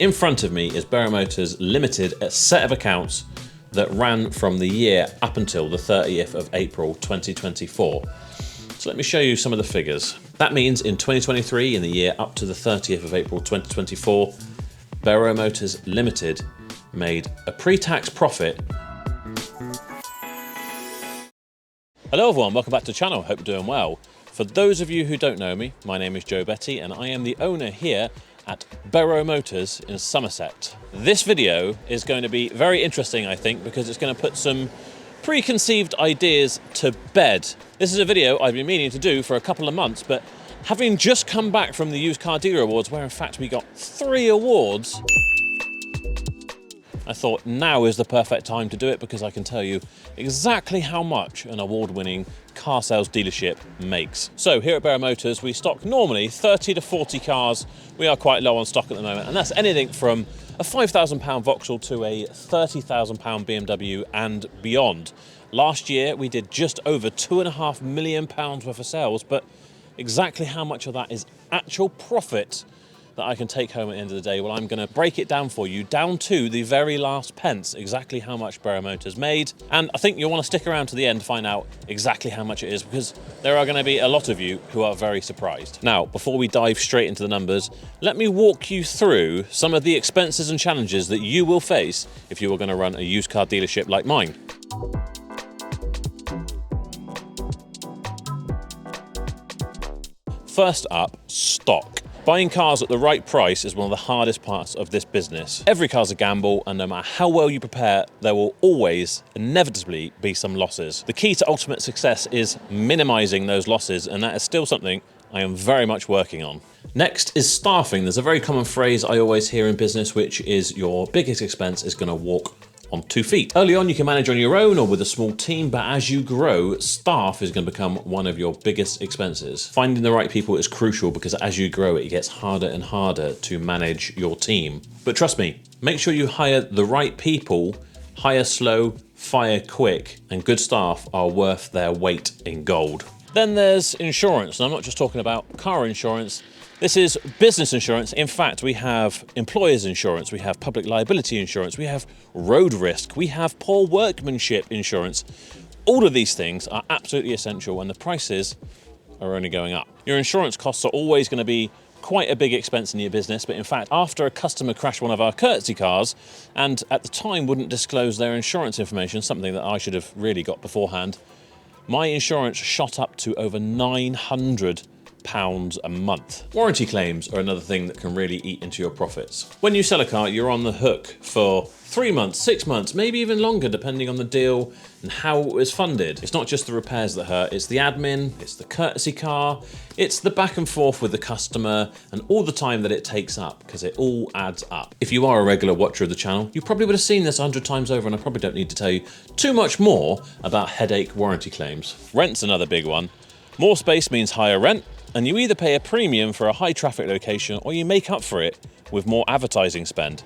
In front of me is Bero Motors Limited, a set of accounts that ran from the year up until the 30th of April 2024. So let me show you some of the figures. That means in 2023, in the year up to the 30th of April 2024, Bero Motors Limited made a pre-tax profit. Hello everyone, welcome back to the channel, hope you're doing well. For those of you who don't know me, my name is Joe Betty and I am the owner here at Bero Motors in Somerset. This video is going to be very interesting, I think, because it's going to put some preconceived ideas to bed. This is a video I've been meaning to do for a couple of months, but having just come back from the Used Car Dealer Awards, where in fact we got 3 awards, I thought now is the perfect time to do it because I can tell you exactly how much an award-winning car sales dealership makes. So here at Bero Motors, we stock normally 30 to 40 cars. We are quite low on stock at the moment, and that's anything from a £5,000 Vauxhall to a £30,000 BMW and beyond. Last year, we did just over £2.5 million worth of sales, but exactly how much of that is actual profit that I can take home at the end of the day? Well, I'm going to break it down for you, down to the very last pence, exactly how much Bero Motors made. And I think you'll want to stick around to the end to find out exactly how much it is, because there are going to be a lot of you who are very surprised. Now, before we dive straight into the numbers, let me walk you through some of the expenses and challenges that you will face if you are going to run a used car dealership like mine. First up, stock. Buying cars at the right price is one of the hardest parts of this business. Every car's a gamble, and no matter how well you prepare, there will always, inevitably, be some losses. The key to ultimate success is minimizing those losses, and that is still something I am very much working on. Next is staffing. There's a very common phrase I always hear in business, which is your biggest expense is going to walk on 2 feet. Early on, you can manage on your own or with a small team, but as you grow, staff is going to become one of your biggest expenses. Finding the right people is crucial because as you grow, it gets harder and harder to manage your team. But trust me, make sure you hire the right people, hire slow, fire quick, and good staff are worth their weight in gold. Then there's insurance, and I'm not just talking about car insurance. This is business insurance. In fact, we have employers insurance, we have public liability insurance, we have road risk, we have poor workmanship insurance. All of these things are absolutely essential and the prices are only going up. Your insurance costs are always going to be quite a big expense in your business, but in fact, after a customer crashed one of our courtesy cars and at the time wouldn't disclose their insurance information, something that I should have really got beforehand, my insurance shot up to over £900 a month. Warranty claims are another thing that can really eat into your profits. When you sell a car, you're on the hook for 3 months, 6 months, maybe even longer, depending on the deal and how it was funded. It's not just the repairs that hurt, it's the admin, it's the courtesy car, it's the back and forth with the customer and all the time that it takes up, because it all adds up. If you are a regular watcher of the channel, you probably would have seen this 100 times over, and I probably don't need to tell you too much more about headache warranty claims. Rent's another big one. More space means higher rent, and you either pay a premium for a high traffic location or you make up for it with more advertising spend.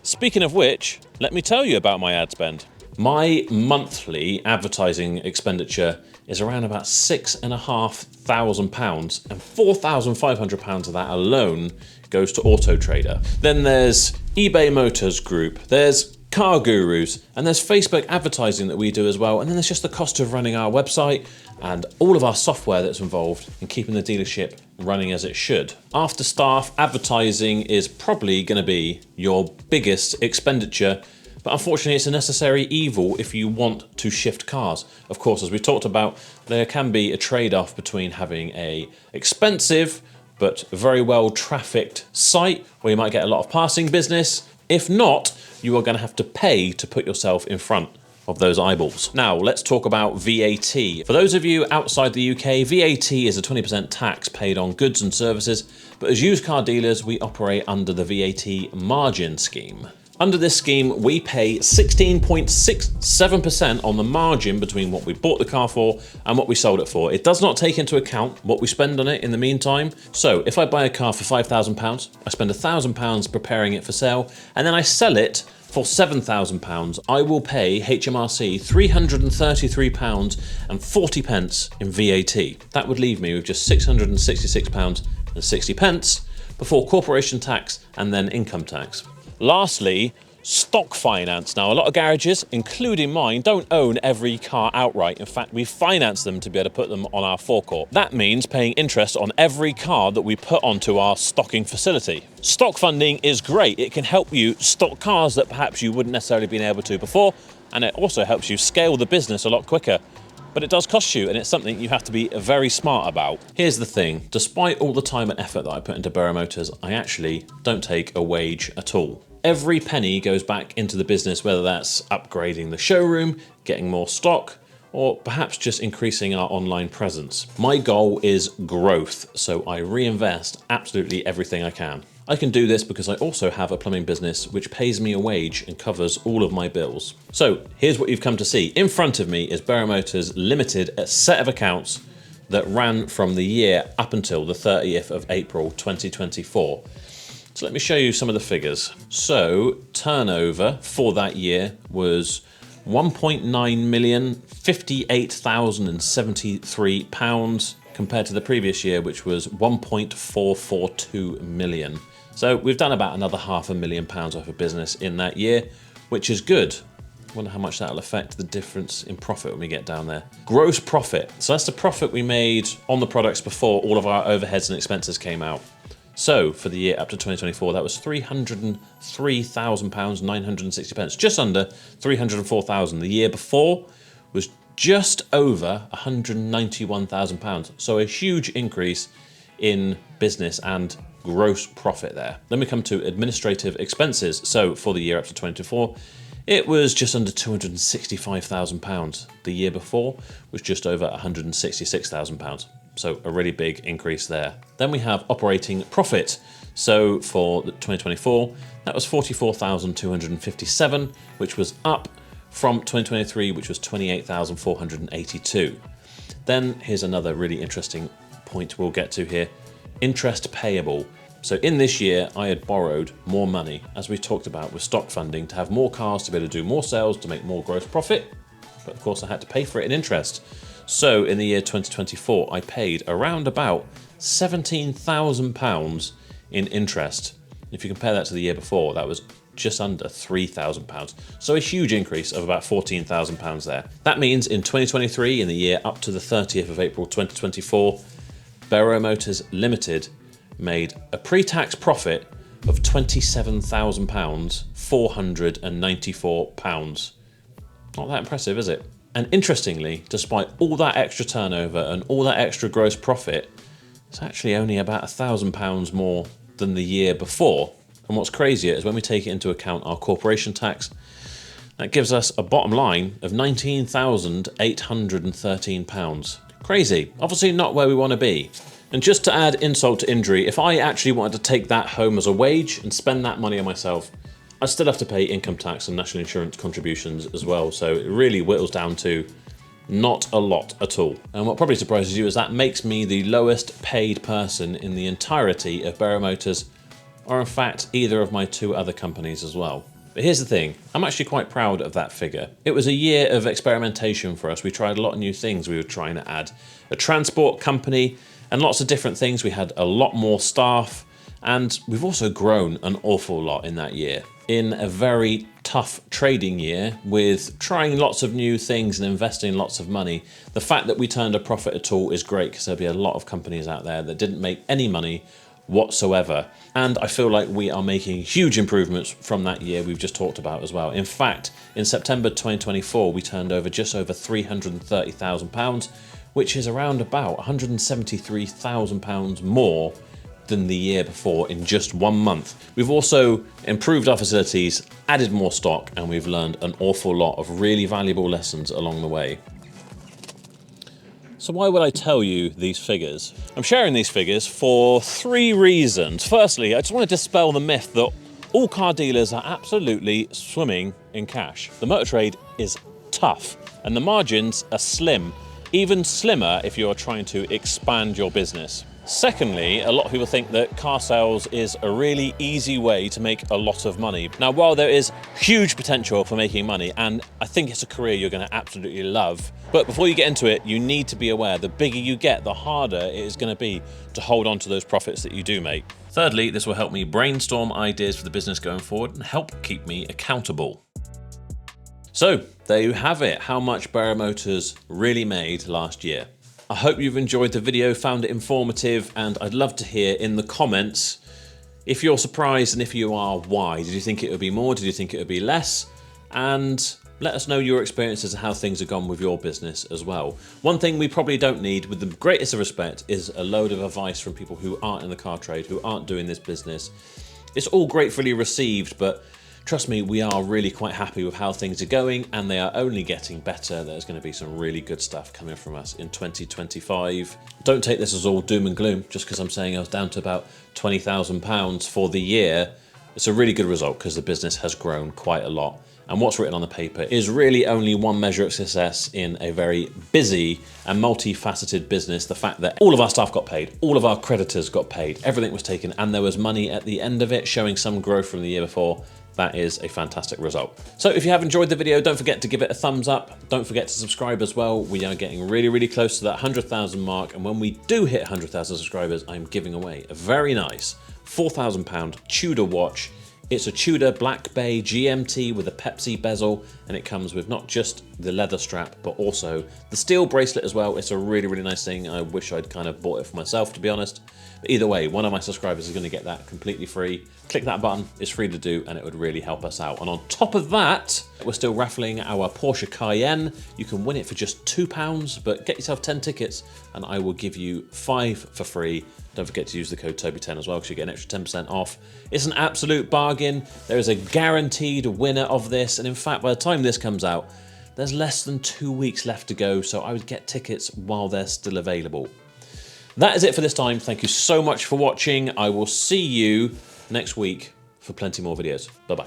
Speaking of which, let me tell you about my ad spend. My monthly advertising expenditure is around about £6,500, and £4,500 of that alone goes to Auto Trader. Then there's eBay Motors Group, there's Car Gurus, and there's Facebook advertising that we do as well, and then there's just the cost of running our website and all of our software that's involved in keeping the dealership running as it should. After staff, advertising is probably going to be your biggest expenditure, but unfortunately it's a necessary evil if you want to shift cars. Of course, as we talked about, there can be a trade-off between having a expensive but very well trafficked site where you might get a lot of passing business. If not, you are going to have to pay to put yourself in front of those eyeballs. Now, let's talk about VAT. For those of you outside the UK, VAT is a 20% tax paid on goods and services, but as used car dealers, we operate under the VAT margin scheme. Under this scheme, we pay 16.67% on the margin between what we bought the car for and what we sold it for. It does not take into account what we spend on it in the meantime. So if I buy a car for £5,000, I spend £1,000 preparing it for sale, and then I sell it for £7,000, I will pay HMRC £333.40 in VAT. That would leave me with just £666.60 before corporation tax and then income tax. Lastly, stock finance. Now, a lot of garages, including mine, don't own every car outright. In fact, we finance them to be able to put them on our forecourt. That means paying interest on every car that we put onto our stocking facility. Stock funding is great. It can help you stock cars that perhaps you wouldn't necessarily been able to before, and it also helps you scale the business a lot quicker. But it does cost you, and it's something you have to be very smart about. Here's the thing, despite all the time and effort that I put into Bero Motors, I actually don't take a wage at all. Every penny goes back into the business, whether that's upgrading the showroom, getting more stock, or perhaps just increasing our online presence. My goal is growth, so I reinvest absolutely everything I can. I can do this because I also have a plumbing business which pays me a wage and covers all of my bills. So here's what you've come to see. In front of me is Bero Motors Limited, a set of accounts that ran from the year up until the 30th of April 2024. So let me show you some of the figures. So turnover for that year was £1.9,058,073 compared to the previous year, which was 1.442 million. So we've done about another £500,000 off of business in that year, which is good. I wonder how much that'll affect the difference in profit when we get down there. Gross profit. So that's the profit we made on the products before all of our overheads and expenses came out. So for the year up to 2024, that was £303,960, just under 304,000. The year before was just over £191,000. So a huge increase in business and gross profit there. Then we come to administrative expenses. So for the year up to 2024, it was just under £265,000. The year before was just over £166,000. So a really big increase there. Then we have operating profit. So for 2024, that was 44,257, which was up from 2023, which was 28,482. Then here's another really interesting point we'll get to here. Interest payable. So in this year, I had borrowed more money, as we talked about with stock funding, to have more cars, to be able to do more sales, to make more gross profit. But of course I had to pay for it in interest. So in the year 2024, I paid around about £17,000 in interest. If you compare that to the year before, that was just under £3,000. So a huge increase of about £14,000 there. That means in 2023, in the year up to the 30th of April 2024, Bero Motors Limited made a pre-tax profit of £27,000, £494. Not that impressive, is it? And interestingly, despite all that extra turnover and all that extra gross profit, it's actually only about £1,000 more than the year before. And what's crazier is when we take into account our corporation tax, that gives us a bottom line of £19,813. Crazy. Obviously not where we want to be. And just to add insult to injury, if I actually wanted to take that home as a wage and spend that money on myself, I still have to pay income tax and national insurance contributions as well. So it really whittles down to not a lot at all. And what probably surprises you is that makes me the lowest paid person in the entirety of Bero Motors, or in fact, either of my two other companies as well. But here's the thing, I'm actually quite proud of that figure. It was a year of experimentation for us. We tried a lot of new things. We were trying to add a transport company and lots of different things. We had a lot more staff, and we've also grown an awful lot in that year. In a very tough trading year with trying lots of new things and investing lots of money, the fact that we turned a profit at all is great, because there'll be a lot of companies out there that didn't make any money whatsoever. And I feel like we are making huge improvements from that year we've just talked about as well. In fact, in September 2024, we turned over just over £330,000, which is around about £173,000 more than the year before in just 1 month. We've also improved our facilities, added more stock, and we've learned an awful lot of really valuable lessons along the way. So why would I tell you these figures? I'm sharing these figures for 3 reasons. Firstly, I just want to dispel the myth that all car dealers are absolutely swimming in cash. The motor trade is tough and the margins are slim, even slimmer if you are trying to expand your business. Secondly, a lot of people think that car sales is a really easy way to make a lot of money. Now, while there is huge potential for making money, and I think it's a career you're going to absolutely love, but before you get into it, you need to be aware the bigger you get, the harder it is going to be to hold on to those profits that you do make. Thirdly, this will help me brainstorm ideas for the business going forward and help keep me accountable. So there you have it, how much Bera Motors really made last year. I hope you've enjoyed the video, found it informative, and I'd love to hear in the comments if you're surprised, and if you are, why. Did you think it would be more? Did you think it would be less? And let us know your experiences and how things have gone with your business as well. One thing we probably don't need, with the greatest of respect, is a load of advice from people who aren't in the car trade, who aren't doing this business. It's all gratefully received, but trust me, we are really quite happy with how things are going, and they are only getting better. There's going to be some really good stuff coming from us in 2025. Don't take this as all doom and gloom, just because I'm saying I was down to about £20,000 for the year. It's a really good result because the business has grown quite a lot. And what's written on the paper is really only one measure of success in a very busy and multifaceted business. The fact that all of our staff got paid, all of our creditors got paid, everything was taken, and there was money at the end of it, showing some growth from the year before. That is a fantastic result. So if you have enjoyed the video, don't forget to give it a thumbs up. Don't forget to subscribe as well. We are getting really, really close to that 100,000 mark. And when we do hit 100,000 subscribers, I'm giving away a very nice £4,000 Tudor watch. It's a Tudor Black Bay GMT with a Pepsi bezel, and it comes with not just the leather strap, but also the steel bracelet as well. It's a really, really nice thing. I wish I'd kind of bought it for myself, to be honest. But either way, one of my subscribers is going to get that completely free. Click that button, it's free to do, and it would really help us out. And on top of that, we're still raffling our Porsche Cayenne. You can win it for just £2, but get yourself 10 tickets, and I will give you 5 for free. Don't forget to use the code Toby10 as well, because you get an extra 10% off. It's an absolute bargain. There is a guaranteed winner of this, and in fact, by the time this comes out, there's less than 2 weeks left to go, so I would get tickets while they're still available. That is it for this time. Thank you so much for watching. I will see you next week for plenty more videos. Bye-bye.